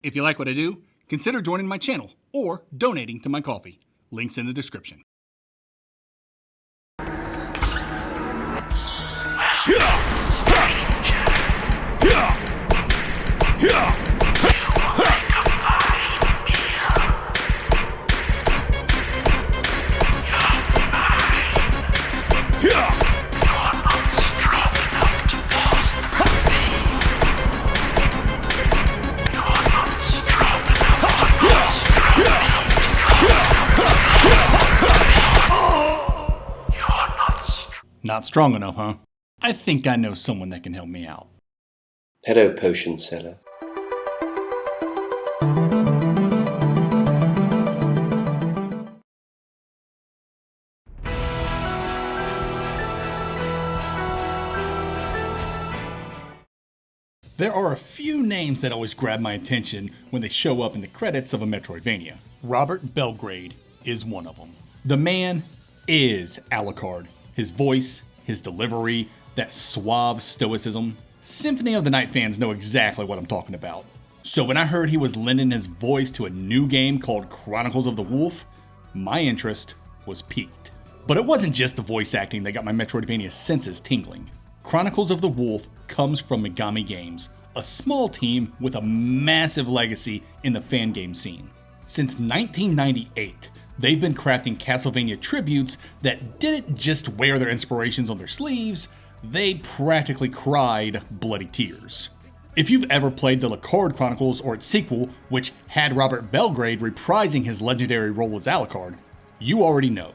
If you like what I do, consider joining my channel or donating to my coffee. Links in the description. Not strong enough, huh? I think I know someone that can help me out. Hello, potion seller. There are a few names that always grab my attention when they show up in the credits of a Metroidvania. Robert Belgrade is one of them. The man is Alucard. His voice, his delivery, that suave stoicism. Symphony of the Night fans know exactly what I'm talking about. So when I heard he was lending his voice to a new game called Chronicles of the Wolf, my interest was piqued. But it wasn't just the voice acting that got my Metroidvania senses tingling. Chronicles of the Wolf comes from Megami Games, a small team with a massive legacy in the fan game scene. Since 1998, they've been crafting Castlevania tributes that didn't just wear their inspirations on their sleeves, they practically cried bloody tears. If you've ever played the Alucard Chronicles or its sequel, which had Robert Belgrade reprising his legendary role as Alucard, you already know.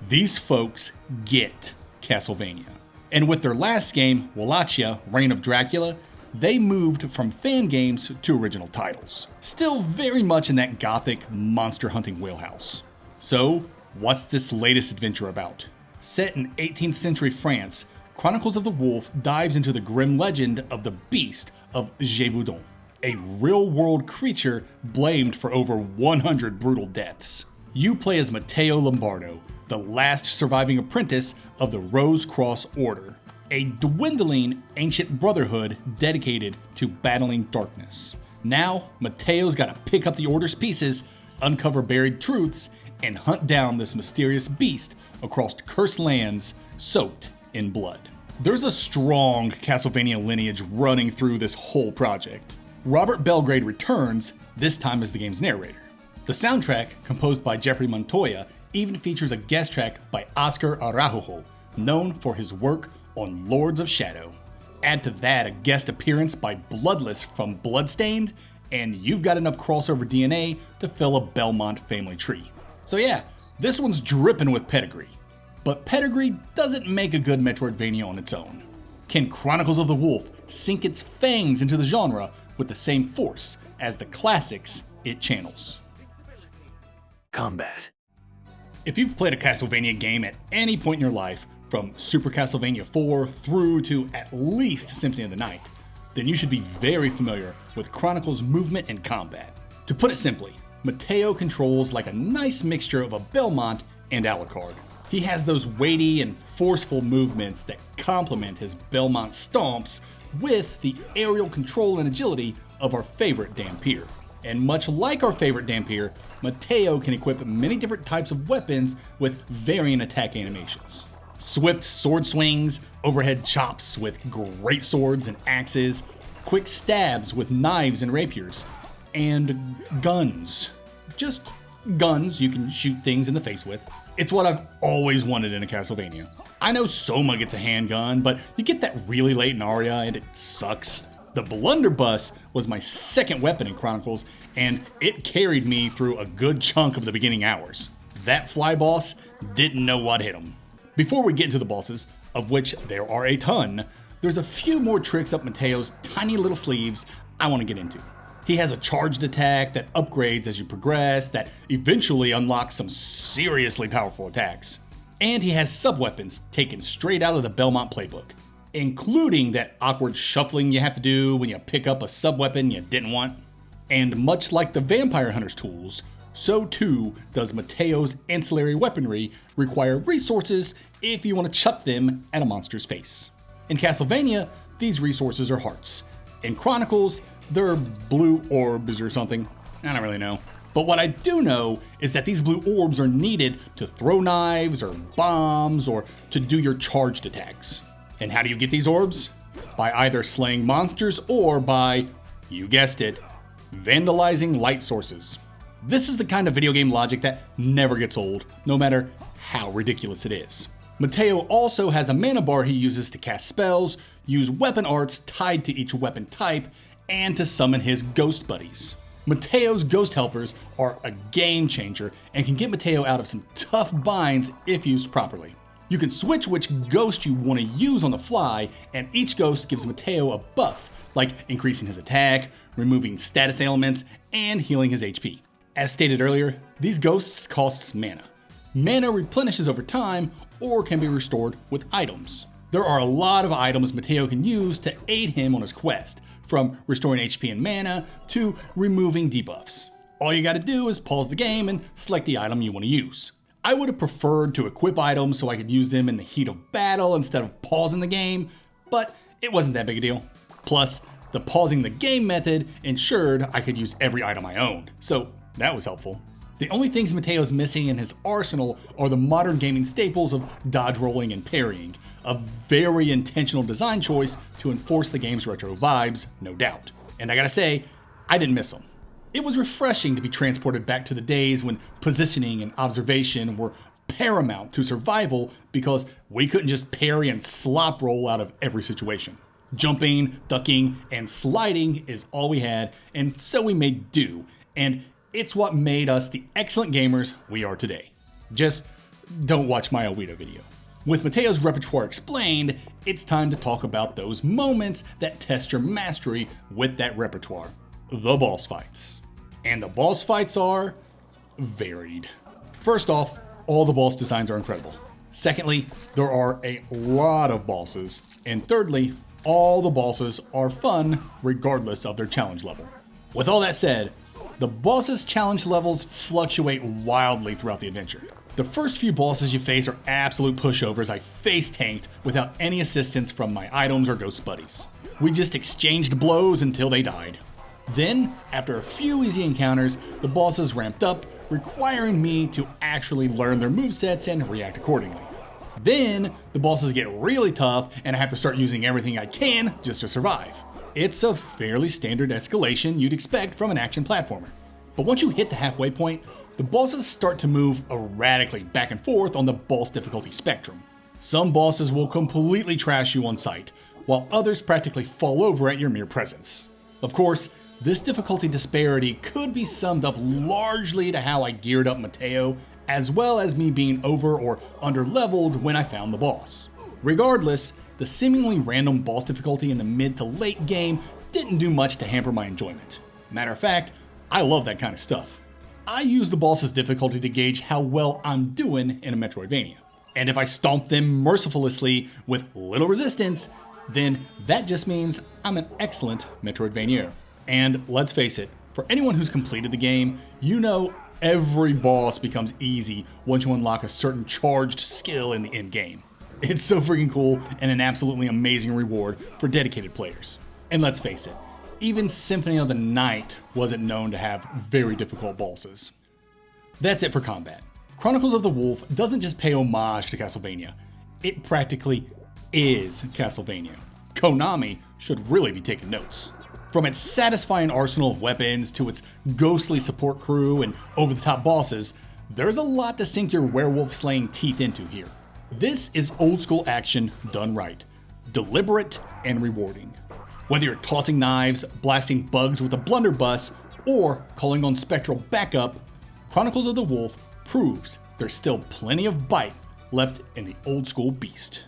These folks get Castlevania. And with their last game, Wallachia, Reign of Dracula, they moved from fan games to original titles. Still very much in that gothic monster hunting wheelhouse. So, what's this latest adventure about? Set in 18th century France, Chronicles of the Wolf dives into the grim legend of the Beast of Gévaudan, a real-world creature blamed for over 100 brutal deaths. You play as Matteo Lombardo, the last surviving apprentice of the Rose Cross Order, a dwindling ancient brotherhood dedicated to battling darkness. Now, Matteo's got to pick up the Order's pieces, uncover buried truths, and hunt down this mysterious beast across cursed lands soaked in blood. There's a strong Castlevania lineage running through this whole project. Robert Belgrade returns, this time as the game's narrator. The soundtrack, composed by Jeffrey Montoya, even features a guest track by Oscar Araujo, known for his work on Lords of Shadow. Add to that a guest appearance by Bloodless from Bloodstained, and you've got enough crossover DNA to fill a Belmont family tree. So yeah, this one's dripping with pedigree. But pedigree doesn't make a good Metroidvania on its own. Can Chronicles of the Wolf sink its fangs into the genre with the same force as the classics it channels? Combat. If you've played a Castlevania game at any point in your life, from Super Castlevania 4 through to at least Symphony of the Night, then you should be very familiar with Chronicles' movement and combat. To put it simply, Matteo controls like a nice mixture of a Belmont and Alucard. He has those weighty and forceful movements that complement his Belmont stomps with the aerial control and agility of our favorite Dampier. And much like our favorite Dampier, Matteo can equip many different types of weapons with varying attack animations. Swift sword swings, overhead chops with great swords and axes, quick stabs with knives and rapiers, and guns. Just guns you can shoot things in the face with. It's what I've always wanted in a Castlevania. I know Soma gets a handgun, but you get that really late in Aria and it sucks. The blunderbuss was my second weapon in Chronicles, and it carried me through a good chunk of the beginning hours. That fly boss didn't know what hit him. Before we get into the bosses, of which there are a ton, there's a few more tricks up Matteo's tiny little sleeves I want to get into. He has a charged attack that upgrades as you progress, that eventually unlocks some seriously powerful attacks. And he has sub-weapons taken straight out of the Belmont playbook, including that awkward shuffling you have to do when you pick up a sub-weapon you didn't want. And much like the Vampire Hunter's tools, so too does Matteo's ancillary weaponry require resources if you want to chuck them at a monster's face. In Castlevania, these resources are hearts. In Chronicles, They're blue orbs or something. I don't really know. But what I do know is that these blue orbs are needed to throw knives or bombs or to do your charged attacks. And how do you get these orbs? By either slaying monsters or by, you guessed it, vandalizing light sources. This is the kind of video game logic that never gets old, no matter how ridiculous it is. Mateo also has a mana bar he uses to cast spells, use weapon arts tied to each weapon type, and to summon his ghost buddies. Mateo's ghost helpers are a game changer and can get Mateo out of some tough binds if used properly. You can switch which ghost you want to use on the fly, and each ghost gives Mateo a buff, like increasing his attack, removing status ailments, and healing his HP. As stated earlier, these ghosts cost mana. Mana replenishes over time or can be restored with items. There are a lot of items Mateo can use to aid him on his quest, from restoring HP and mana to removing debuffs. All you gotta do is pause the game and select the item you want to use. I would have preferred to equip items so I could use them in the heat of battle instead of pausing the game, but it wasn't that big a deal. Plus, the pausing the game method ensured I could use every item I owned, so that was helpful. The only things Mateo's missing in his arsenal are the modern gaming staples of dodge rolling and parrying, a very intentional design choice to enforce the game's retro vibes, no doubt. And I gotta say, I didn't miss them. It was refreshing to be transported back to the days when positioning and observation were paramount to survival because we couldn't just parry and slop roll out of every situation. Jumping, ducking, and sliding is all we had, and so we made do, and it's what made us the excellent gamers we are today. Just don't watch my Awita video. With Mateo's repertoire explained, it's time to talk about those moments that test your mastery with that repertoire. The boss fights. And the boss fights are varied. First off, all the boss designs are incredible. Secondly, there are a lot of bosses. And thirdly, all the bosses are fun regardless of their challenge level. With all that said, the boss's challenge levels fluctuate wildly throughout the adventure. The first few bosses you face are absolute pushovers I face tanked without any assistance from my items or ghost buddies. We just exchanged blows until they died. Then, after a few easy encounters, the bosses ramped up, requiring me to actually learn their movesets and react accordingly. Then, the bosses get really tough and I have to start using everything I can just to survive. It's a fairly standard escalation you'd expect from an action platformer. But once you hit the halfway point, the bosses start to move erratically back and forth on the boss difficulty spectrum. Some bosses will completely trash you on sight, while others practically fall over at your mere presence. Of course, this difficulty disparity could be summed up largely to how I geared up Mateo, as well as me being over or under leveled when I found the boss. Regardless, the seemingly random boss difficulty in the mid to late game didn't do much to hamper my enjoyment. Matter of fact, I love that kind of stuff. I use the boss's difficulty to gauge how well I'm doing in a Metroidvania. And if I stomp them mercilessly with little resistance, then that just means I'm an excellent Metroidvania. And let's face it, for anyone who's completed the game, you know every boss becomes easy once you unlock a certain charged skill in the end game. It's so freaking cool and an absolutely amazing reward for dedicated players. And let's face it, even Symphony of the Night wasn't known to have very difficult bosses. That's it for combat. Chronicles of the Wolf doesn't just pay homage to Castlevania, it practically is Castlevania. Konami should really be taking notes. From its satisfying arsenal of weapons to its ghostly support crew and over-the-top bosses, there's a lot to sink your werewolf slaying teeth into here. This is old school action done right, deliberate and rewarding. Whether you're tossing knives, blasting bugs with a blunderbuss, or calling on spectral backup, Chronicles of the Wolf proves there's still plenty of bite left in the old school beast.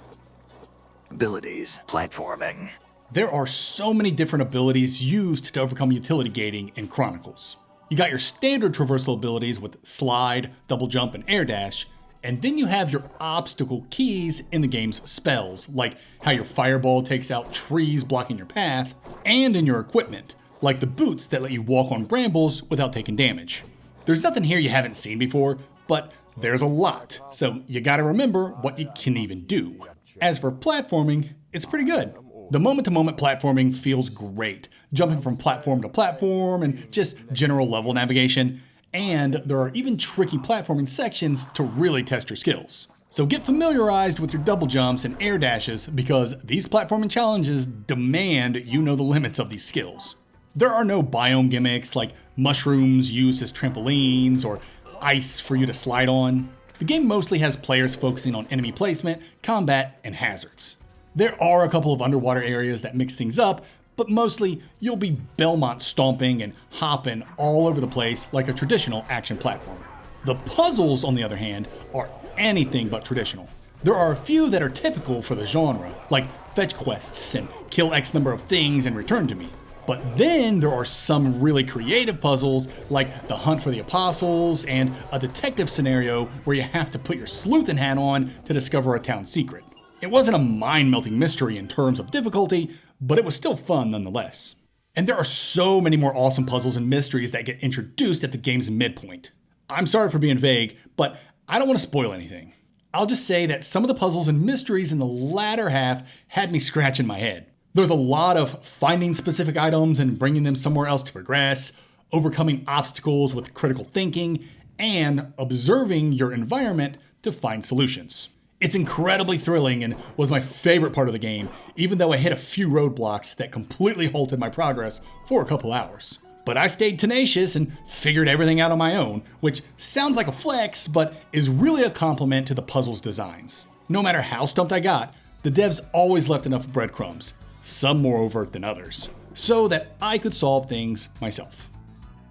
Abilities, platforming. There are so many different abilities used to overcome utility gating in Chronicles. You got your standard traversal abilities with slide, double jump, and air dash, and then you have your obstacle keys in the game's spells, like how your fireball takes out trees blocking your path, and in your equipment, like the boots that let you walk on brambles without taking damage. There's nothing here you haven't seen before, but there's a lot, so you gotta remember what you can even do. As for platforming, it's pretty good. The moment-to-moment platforming feels great, jumping from platform to platform and just general level navigation, and there are even tricky platforming sections to really test your skills. So get familiarized with your double jumps and air dashes because these platforming challenges demand you know the limits of these skills. There are no biome gimmicks like mushrooms used as trampolines or ice for you to slide on. The game mostly has players focusing on enemy placement, combat, and hazards. There are a couple of underwater areas that mix things up, but mostly you'll be Belmont stomping and hopping all over the place like a traditional action platformer. The puzzles, on the other hand, are anything but traditional. There are a few that are typical for the genre, like fetch quests and kill X number of things and return to me. But then there are some really creative puzzles like the hunt for the apostles and a detective scenario where you have to put your sleuthin' hat on to discover a town secret. It wasn't a mind-melting mystery in terms of difficulty, but it was still fun nonetheless. And there are so many more awesome puzzles and mysteries that get introduced at the game's midpoint. I'm sorry for being vague, but I don't want to spoil anything. I'll just say that some of the puzzles and mysteries in the latter half had me scratching my head. There's a lot of finding specific items and bringing them somewhere else to progress, overcoming obstacles with critical thinking, and observing your environment to find solutions. It's incredibly thrilling and was my favorite part of the game, even though I hit a few roadblocks that completely halted my progress for a couple hours. But I stayed tenacious and figured everything out on my own, which sounds like a flex, but is really a compliment to the puzzle's designs. No matter how stumped I got, the devs always left enough breadcrumbs, some more overt than others, so that I could solve things myself.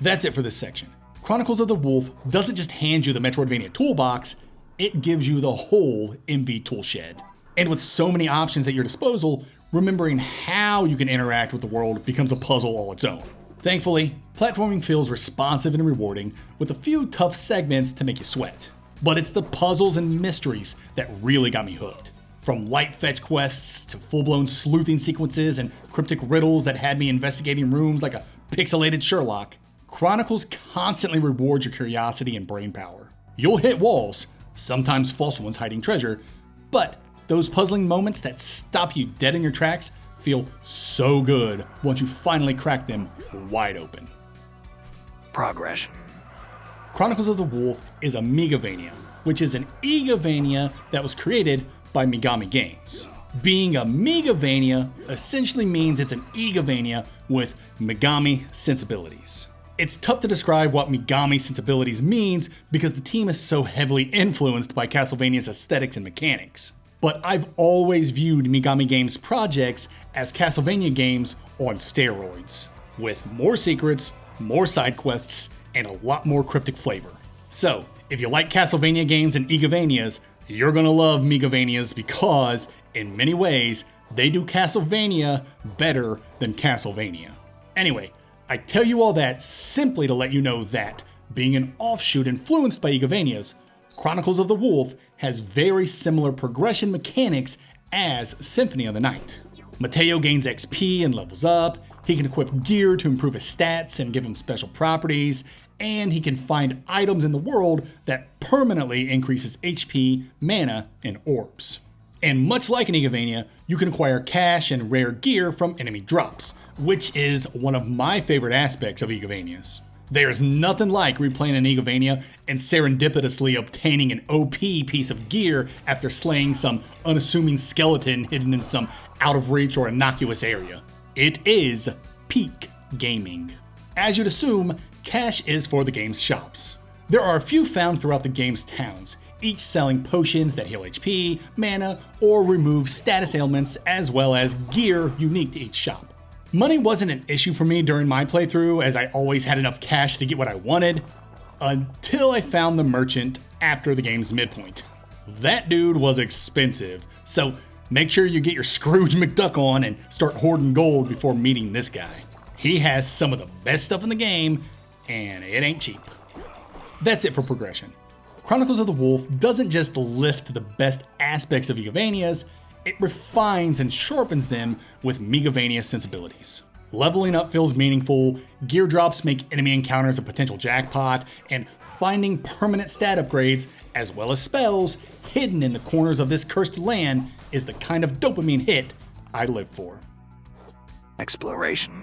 That's it for this section. Chronicles of the Wolf doesn't just hand you the Metroidvania toolbox, it gives you the whole MV toolshed. And with so many options at your disposal, remembering how you can interact with the world becomes a puzzle all its own. Thankfully, platforming feels responsive and rewarding, with a few tough segments to make you sweat. But it's the puzzles and mysteries that really got me hooked. From light fetch quests to full-blown sleuthing sequences and cryptic riddles that had me investigating rooms like a pixelated Sherlock, Chronicles constantly rewards your curiosity and brainpower. You'll hit walls, sometimes false ones hiding treasure, but those puzzling moments that stop you dead in your tracks feel so good once you finally crack them wide open. Progression. Chronicles of the Wolf is a Megavania, which is an Egavania that was created by Megami Games. Being a Megavania essentially means it's an Egavania with Megami sensibilities. It's tough to describe what Megami sensibilities means because the team is so heavily influenced by Castlevania's aesthetics and mechanics. But I've always viewed Megami Games projects as Castlevania games on steroids, with more secrets, more side quests, and a lot more cryptic flavor. So, if you like Castlevania games and Egavanias, you're gonna love Megavanias because, in many ways, they do Castlevania better than Castlevania. Anyway, I tell you all that simply to let you know that, being an offshoot influenced by Egavanias, Chronicles of the Wolf has very similar progression mechanics as Symphony of the Night. Mateo gains XP and levels up, he can equip gear to improve his stats and give him special properties, and he can find items in the world that permanently increases HP, mana, and orbs. And much like in Egavania, you can acquire cash and rare gear from enemy drops, which is one of my favorite aspects of Egavanias. There's nothing like replaying an Egavania and serendipitously obtaining an OP piece of gear after slaying some unassuming skeleton hidden in some out-of-reach or innocuous area. It is peak gaming. As you'd assume, cash is for the game's shops. There are a few found throughout the game's towns, each selling potions that heal HP, mana, or remove status ailments, as well as gear unique to each shop. Money wasn't an issue for me during my playthrough, as I always had enough cash to get what I wanted, until I found the merchant after the game's midpoint. That dude was expensive, so make sure you get your Scrooge McDuck on and start hoarding gold before meeting this guy. He has some of the best stuff in the game, and it ain't cheap. That's it for progression. Chronicles of the Wolf doesn't just lift the best aspects of Egavanias, it refines and sharpens them with Megavania sensibilities. Leveling up feels meaningful, gear drops make enemy encounters a potential jackpot, and finding permanent stat upgrades, as well as spells, hidden in the corners of this cursed land is the kind of dopamine hit I live for. Exploration.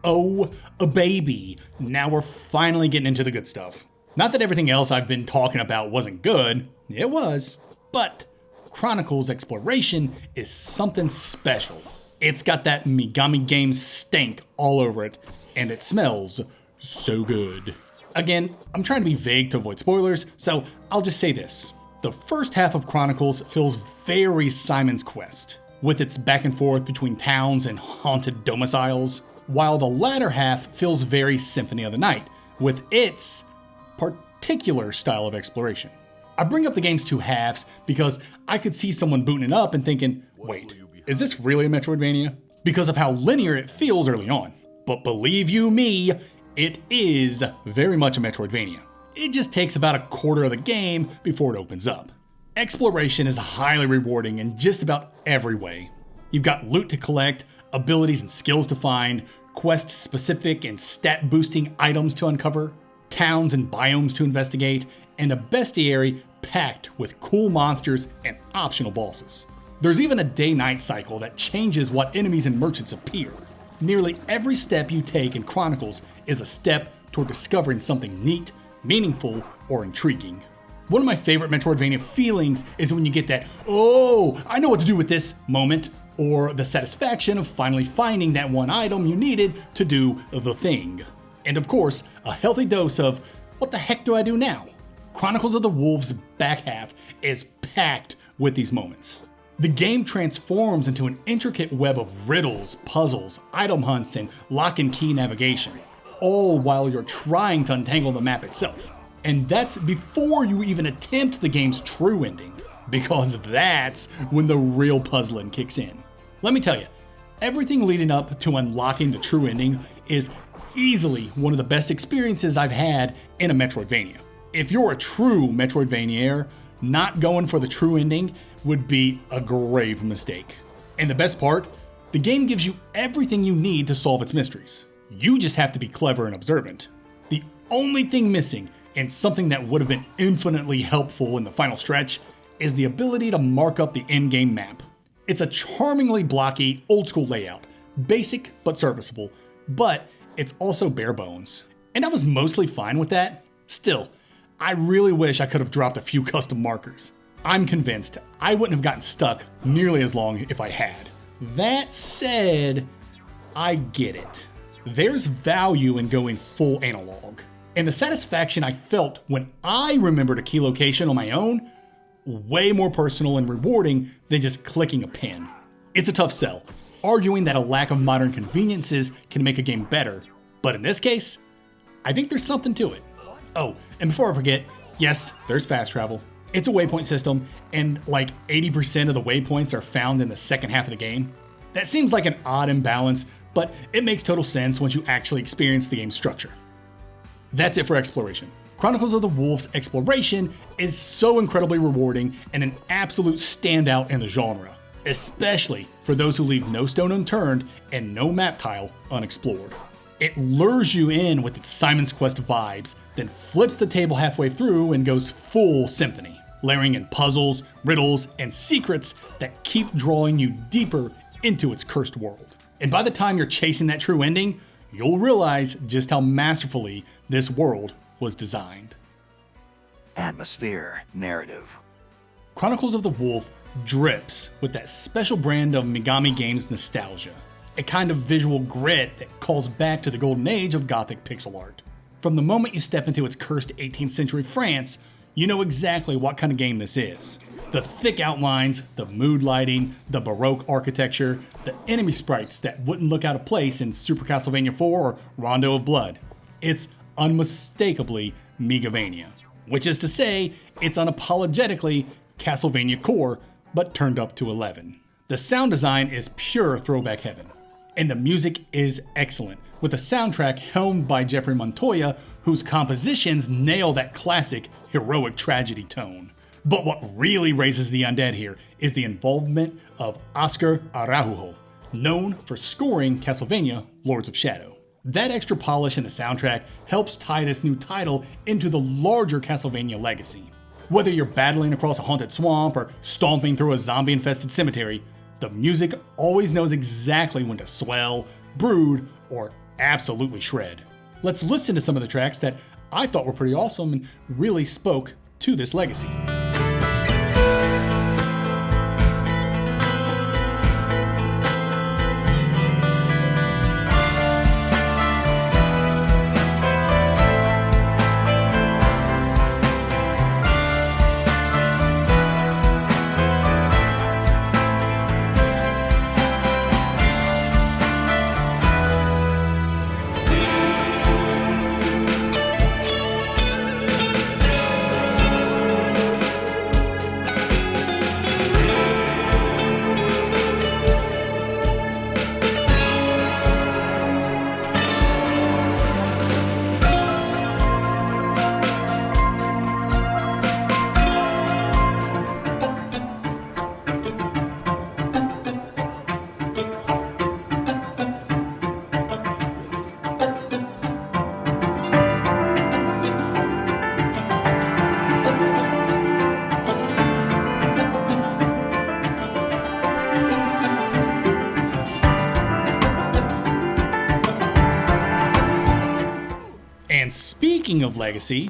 Oh, a baby. Now we're finally getting into the good stuff. Not that everything else I've been talking about wasn't good. It was. But Chronicles Exploration is something special. It's got that Megami Games stank all over it, and it smells so good. Again, I'm trying to be vague to avoid spoilers, so I'll just say this. The first half of Chronicles feels very Simon's Quest, with its back and forth between towns and haunted domiciles, while the latter half feels very Symphony of the Night, with its particular style of exploration. I bring up the game's two halves because I could see someone booting it up and thinking, wait, is this really a Metroidvania? Because of how linear it feels early on. But believe you me, it is very much a Metroidvania. It just takes about a quarter of the game before it opens up. Exploration is highly rewarding in just about every way. You've got loot to collect, abilities and skills to find, quest-specific and stat-boosting items to uncover, towns and biomes to investigate, and a bestiary packed with cool monsters and optional bosses. There's even a day-night cycle that changes what enemies and merchants appear. Nearly every step you take in Chronicles is a step toward discovering something neat, meaningful, or intriguing. One of my favorite Metroidvania feelings is when you get that, oh, I know what to do with this moment, or the satisfaction of finally finding that one item you needed to do the thing. And of course, a healthy dose of, what the heck do I do now? Chronicles of the Wolf's back half is packed with these moments. The game transforms into an intricate web of riddles, puzzles, item hunts, and lock and key navigation, all while you're trying to untangle the map itself. And that's before you even attempt the game's true ending, because that's when the real puzzling kicks in. Let me tell you, everything leading up to unlocking the true ending is easily one of the best experiences I've had in a Metroidvania. If you're a true Metroidvaniaire, not going for the true ending would be a grave mistake. And the best part, the game gives you everything you need to solve its mysteries. You just have to be clever and observant. The only thing missing, and something that would have been infinitely helpful in the final stretch, is the ability to mark up the in-game map. It's a charmingly blocky, old-school layout, basic but serviceable, but it's also bare bones. And I was mostly fine with that. Still, I really wish I could have dropped a few custom markers. I'm convinced I wouldn't have gotten stuck nearly as long if I had. That said, I get it. There's value in going full analog. And the satisfaction I felt when I remembered a key location on my own, way more personal and rewarding than just clicking a pin. It's a tough sell, arguing that a lack of modern conveniences can make a game better. But in this case, I think there's something to it. Oh, and before I forget, yes, there's fast travel. It's a waypoint system, and like 80% of the waypoints are found in the second half of the game. That seems like an odd imbalance, but it makes total sense once you actually experience the game's structure. That's it for exploration. Chronicles of the Wolf's exploration is so incredibly rewarding and an absolute standout in the genre, especially for those who leave no stone unturned and no map tile unexplored. It lures you in with its Simon's Quest vibes, then flips the table halfway through and goes full Symphony, layering in puzzles, riddles, and secrets that keep drawing you deeper into its cursed world. And by the time you're chasing that true ending, you'll realize just how masterfully this world was designed. Atmosphere. Narrative. Chronicles of the Wolf drips with that special brand of Megami Games nostalgia. A kind of visual grit that calls back to the golden age of Gothic pixel art. From the moment you step into its cursed 18th century France, you know exactly what kind of game this is. The thick outlines, the mood lighting, the Baroque architecture, the enemy sprites that wouldn't look out of place in Super Castlevania 4 or Rondo of Blood. It's unmistakably Megavania, which is to say, it's unapologetically Castlevania core, but turned up to 11. The sound design is pure throwback heaven. And the music is excellent, with a soundtrack helmed by Jeffrey Montoya, whose compositions nail that classic heroic tragedy tone. But what really raises the undead here is the involvement of Oscar Araujo, known for scoring Castlevania Lords of Shadow. That extra polish in the soundtrack helps tie this new title into the larger Castlevania legacy. Whether you're battling across a haunted swamp or stomping through a zombie-infested cemetery, The music always knows exactly when to swell, brood, or absolutely shred. Let's listen to some of the tracks that I thought were pretty awesome and really spoke to this legacy. And speaking of legacy,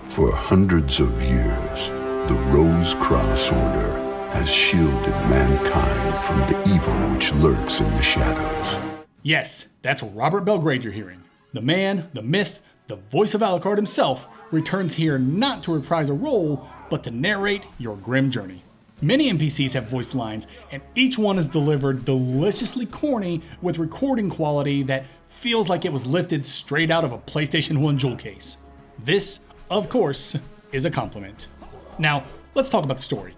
for hundreds of years, the Rose Cross Order has shielded mankind from the evil which lurks in the shadows. yes, that's Robert Belgrade you're hearing. The man, the myth, the voice of Alucard himself returns here not to reprise a role, but to narrate your grim journey. Many NPCs have voiced lines, and each one is delivered deliciously corny with recording quality that feels like it was lifted straight out of a PlayStation 1 jewel case. This, of course, is a compliment. Now, let's talk about the story.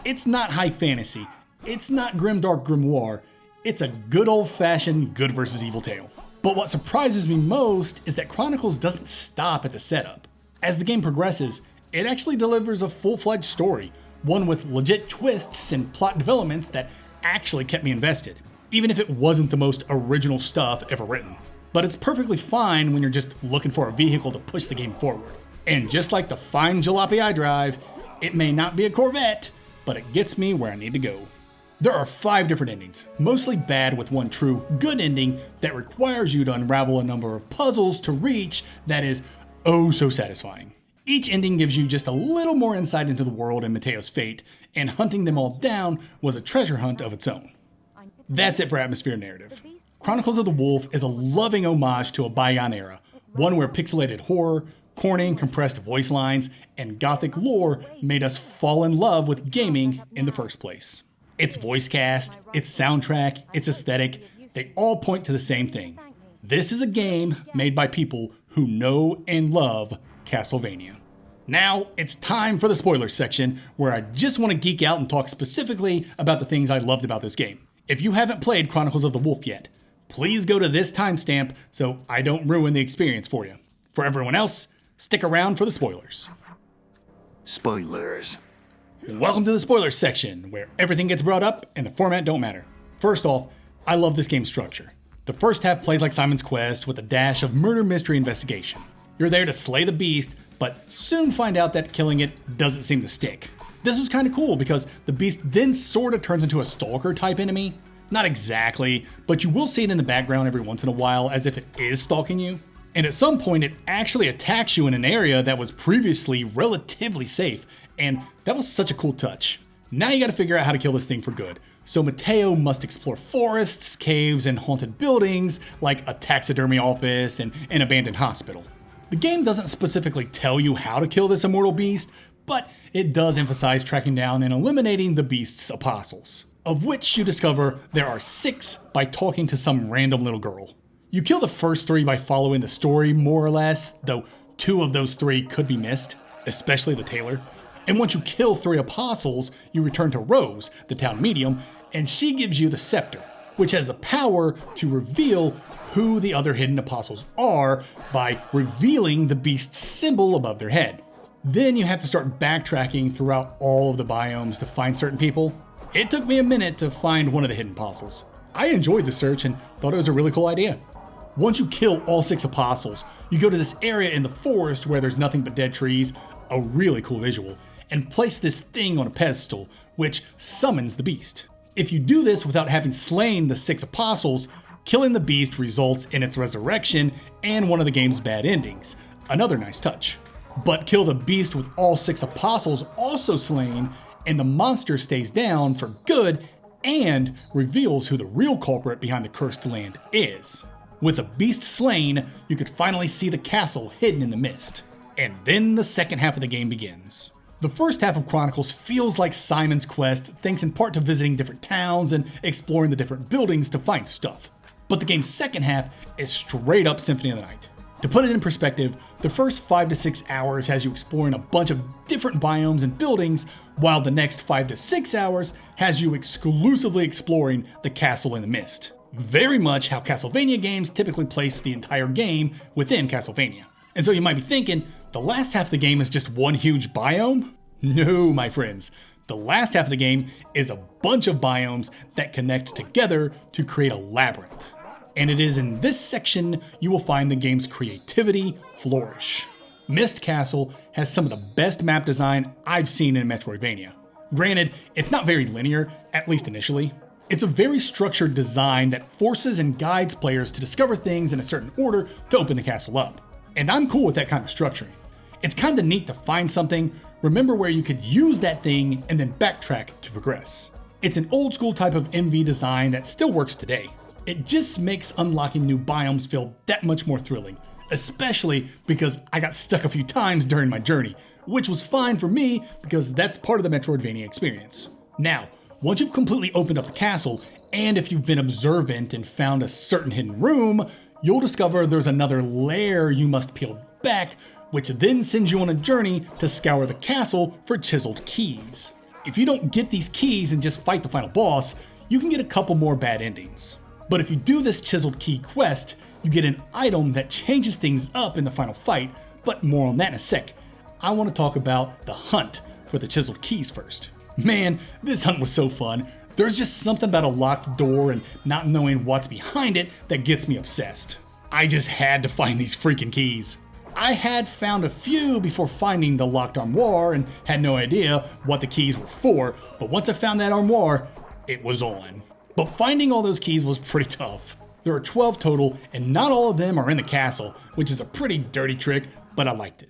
It's not high fantasy, it's not grimdark grimoire, it's a good old-fashioned good versus evil tale. But what surprises me most is that Chronicles doesn't stop at the setup. As the game progresses, it actually delivers a full-fledged story, one with legit twists and plot developments that actually kept me invested, even if it wasn't the most original stuff ever written. But it's perfectly fine when you're just looking for a vehicle to push the game forward. And just like the fine jalopy I drive, it may not be a Corvette, but it gets me where I need to go. There are 5 different endings, mostly bad with one true good ending that requires you to unravel a number of puzzles to reach that is oh so satisfying. Each ending gives you just a little more insight into the world and Mateo's fate, and hunting them all down was a treasure hunt of its own. That's it for atmosphere narrative. Chronicles of the Wolf is a loving homage to a bygone era, one where pixelated horror, corny and compressed voice lines, and gothic lore made us fall in love with gaming in the first place. Its voice cast, its soundtrack, its aesthetic, they all point to the same thing. This is a game made by people who know and love Castlevania. Now, it's time for the spoilers section, where I just want to geek out and talk specifically about the things I loved about this game. If you haven't played Chronicles of the Wolf yet, please go to this timestamp so I don't ruin the experience for you. For everyone else, stick around for the spoilers. Spoilers. Welcome to the spoilers section, where everything gets brought up and the format don't matter. First off, I love this game's structure. The first half plays like Simon's Quest with a dash of murder mystery investigation. You're there to slay the beast, but soon find out that killing it doesn't seem to stick. This was kind of cool because the beast then sort of turns into a stalker type enemy. Not exactly, but you will see it in the background every once in a while as if it is stalking you. And at some point it actually attacks you in an area that was previously relatively safe, and that was such a cool touch. Now you gotta figure out how to kill this thing for good. So Mateo must explore forests, caves, and haunted buildings like a taxidermy office and an abandoned hospital. The game doesn't specifically tell you how to kill this immortal beast, but it does emphasize tracking down and eliminating the beast's apostles, of which you discover there are 6 by talking to some random little girl. You kill the first 3 by following the story more or less, though 2 of those 3 could be missed, especially the tailor. And once you kill 3 apostles, you return to Rose, the town medium, and she gives you the scepter, which has the power to reveal who the other hidden apostles are by revealing the beast's symbol above their head. Then you have to start backtracking throughout all of the biomes to find certain people. It took me a minute to find one of the hidden apostles. I enjoyed the search and thought it was a really cool idea. Once you kill all 6 apostles, you go to this area in the forest where there's nothing but dead trees, a really cool visual, and place this thing on a pedestal, which summons the beast. If you do this without having slain the 6 apostles, killing the beast results in its resurrection and one of the game's bad endings. Another nice touch. But kill the beast with all 6 apostles also slain, and the monster stays down for good and reveals who the real culprit behind the cursed land is. With the beast slain, you could finally see the castle hidden in the mist. And then the second half of the game begins. The first half of Chronicles feels like Simon's Quest, thanks in part to visiting different towns and exploring the different buildings to find stuff. But the game's second half is straight up Symphony of the Night. To put it in perspective, the first 5 to 6 hours has you exploring a bunch of different biomes and buildings, while the next 5 to 6 hours has you exclusively exploring the castle in the mist. Very much how Castlevania games typically place the entire game within Castlevania. And so you might be thinking, the last half of the game is just one huge biome? No, my friends. The last half of the game is a bunch of biomes that connect together to create a labyrinth. And it is in this section you will find the game's creativity flourish. Mist Castle has some of the best map design I've seen in Metroidvania. Granted, it's not very linear, at least initially. It's a very structured design that forces and guides players to discover things in a certain order to open the castle up. And I'm cool with that kind of structuring. It's kind of neat to find something, remember where you could use that thing, and then backtrack to progress. It's an old school type of MV design that still works today. It just makes unlocking new biomes feel that much more thrilling, especially because I got stuck a few times during my journey, which was fine for me because that's part of the Metroidvania experience. Now, once you've completely opened up the castle, and if you've been observant and found a certain hidden room, you'll discover there's another lair you must peel back, which then sends you on a journey to scour the castle for chiseled keys. If you don't get these keys and just fight the final boss, you can get a couple more bad endings. But if you do this chiseled key quest, you get an item that changes things up in the final fight, but more on that in a sec. I want to talk about the hunt for the chiseled keys first. Man, this hunt was so fun. There's just something about a locked door and not knowing what's behind it that gets me obsessed. I just had to find these freaking keys. I had found a few before finding the locked armoire and had no idea what the keys were for, but once I found that armoire, it was on. But finding all those keys was pretty tough. There are 12 total, and not all of them are in the castle, which is a pretty dirty trick, but I liked it.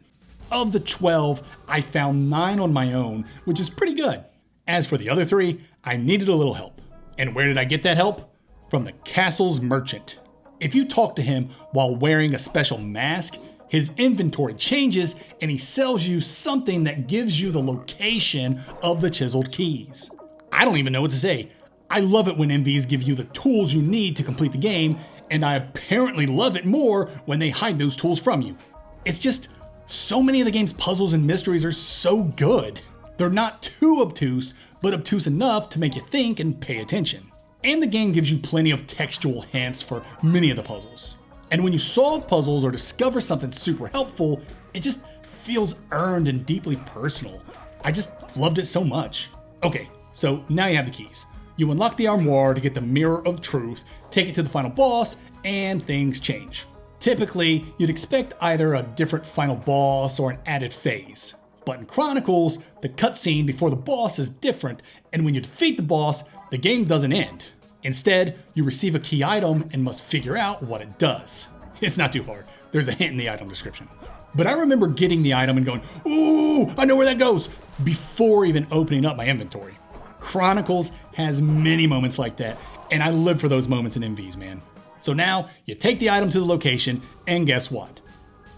Of the 12, I found 9 on my own, which is pretty good. As for the other 3, I needed a little help. And where did I get that help? From the castle's merchant. If you talk to him while wearing a special mask, his inventory changes and he sells you something that gives you the location of the chiseled keys. I don't even know what to say. I love it when MVs give you the tools you need to complete the game, and I apparently love it more when they hide those tools from you. It's just, so many of the game's puzzles and mysteries are so good. They're not too obtuse, but obtuse enough to make you think and pay attention. And the game gives you plenty of textual hints for many of the puzzles. And when you solve puzzles or discover something super helpful, it just feels earned and deeply personal. I just loved it so much. Okay, so now you have the keys. You unlock the armoire to get the Mirror of Truth, take it to the final boss, and things change. Typically, you'd expect either a different final boss or an added phase. But in Chronicles, the cutscene before the boss is different, and when you defeat the boss, the game doesn't end. Instead, you receive a key item and must figure out what it does. It's not too hard. There's a hint in the item description. But I remember getting the item and going, ooh, I know where that goes, before even opening up my inventory. Chronicles has many moments like that, and I live for those moments in MVs, man. So now, you take the item to the location, and guess what?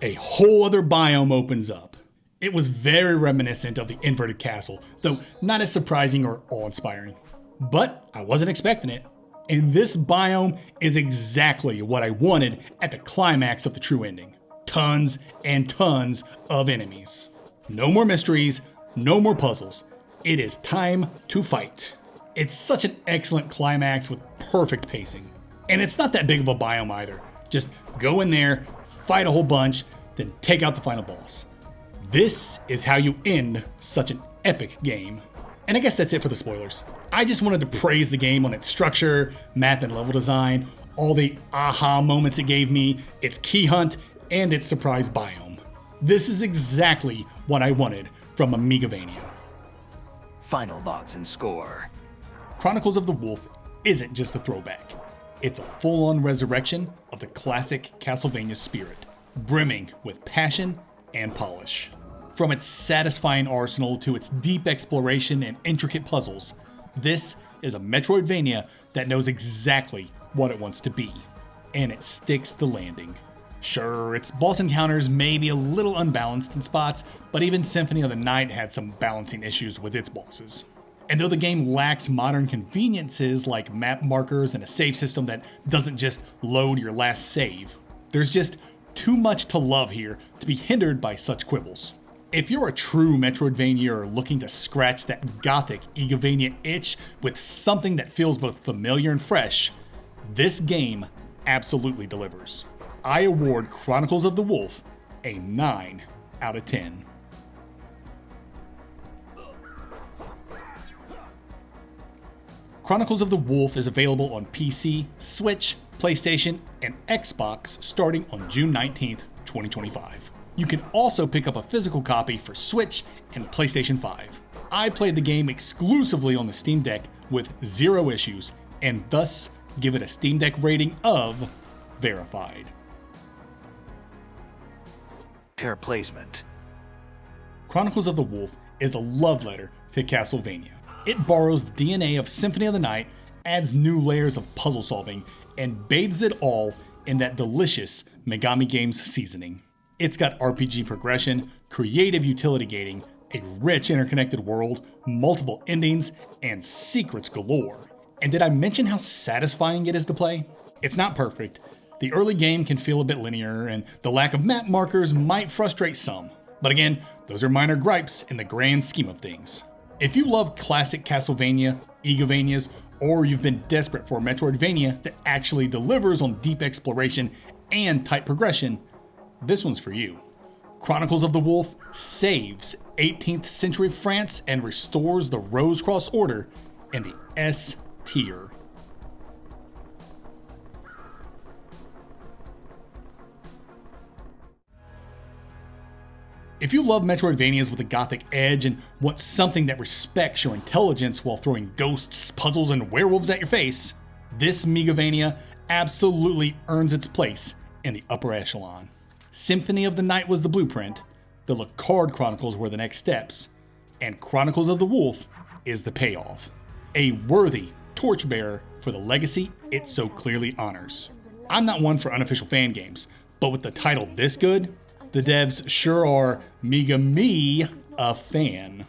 A whole other biome opens up. It was very reminiscent of the inverted castle, though not as surprising or awe-inspiring. But I wasn't expecting it. And this biome is exactly what I wanted at the climax of the true ending. Tons and tons of enemies. No more mysteries, no more puzzles. It is time to fight. It's such an excellent climax with perfect pacing. And it's not that big of a biome either. Just go in there, fight a whole bunch, then take out the final boss. This is how you end such an epic game. And I guess that's it for the spoilers. I just wanted to praise the game on its structure, map and level design, all the aha moments it gave me, its key hunt, and its surprise biome. This is exactly what I wanted from Amigavania. Final thoughts and score. Chronicles of the Wolf isn't just a throwback. It's a full-on resurrection of the classic Castlevania spirit, brimming with passion and polish. From its satisfying arsenal to its deep exploration and intricate puzzles, this is a Metroidvania that knows exactly what it wants to be, and it sticks the landing. Sure, its boss encounters may be a little unbalanced in spots, but even Symphony of the Night had some balancing issues with its bosses. And though the game lacks modern conveniences like map markers and a save system that doesn't just load your last save, there's just too much to love here to be hindered by such quibbles. If you're a true Metroidvania looking to scratch that gothic Igavania itch with something that feels both familiar and fresh, this game absolutely delivers. I award Chronicles of the Wolf a 9 out of 10. Chronicles of the Wolf is available on PC, Switch, PlayStation, and Xbox starting on June 19th, 2025. You can also pick up a physical copy for Switch and PlayStation 5. I played the game exclusively on the Steam Deck with 0 issues, and thus give it a Steam Deck rating of verified. Pair placement. Chronicles of the Wolf is a love letter to Castlevania. It borrows the DNA of Symphony of the Night, adds new layers of puzzle solving, and bathes it all in that delicious Megami Games seasoning. It's got RPG progression, creative utility gating, a rich interconnected world, multiple endings, and secrets galore. And did I mention how satisfying it is to play? It's not perfect. The early game can feel a bit linear, and the lack of map markers might frustrate some. But again, those are minor gripes in the grand scheme of things. If you love classic Castlevania, Igavanias, or you've been desperate for a Metroidvania that actually delivers on deep exploration and tight progression, this one's for you. Chronicles of the Wolf saves 18th century France and restores the Rose Cross Order in the S tier. If you love Metroidvanias with a gothic edge and want something that respects your intelligence while throwing ghosts, puzzles, and werewolves at your face, this Megavania absolutely earns its place in the upper echelon. Symphony of the Night was the blueprint, the Lacard Chronicles were the next steps, and Chronicles of the Wolf is the payoff. A worthy torchbearer for the legacy it so clearly honors. I'm not one for unofficial fan games, but with the title this good, the devs sure are mega me a fan.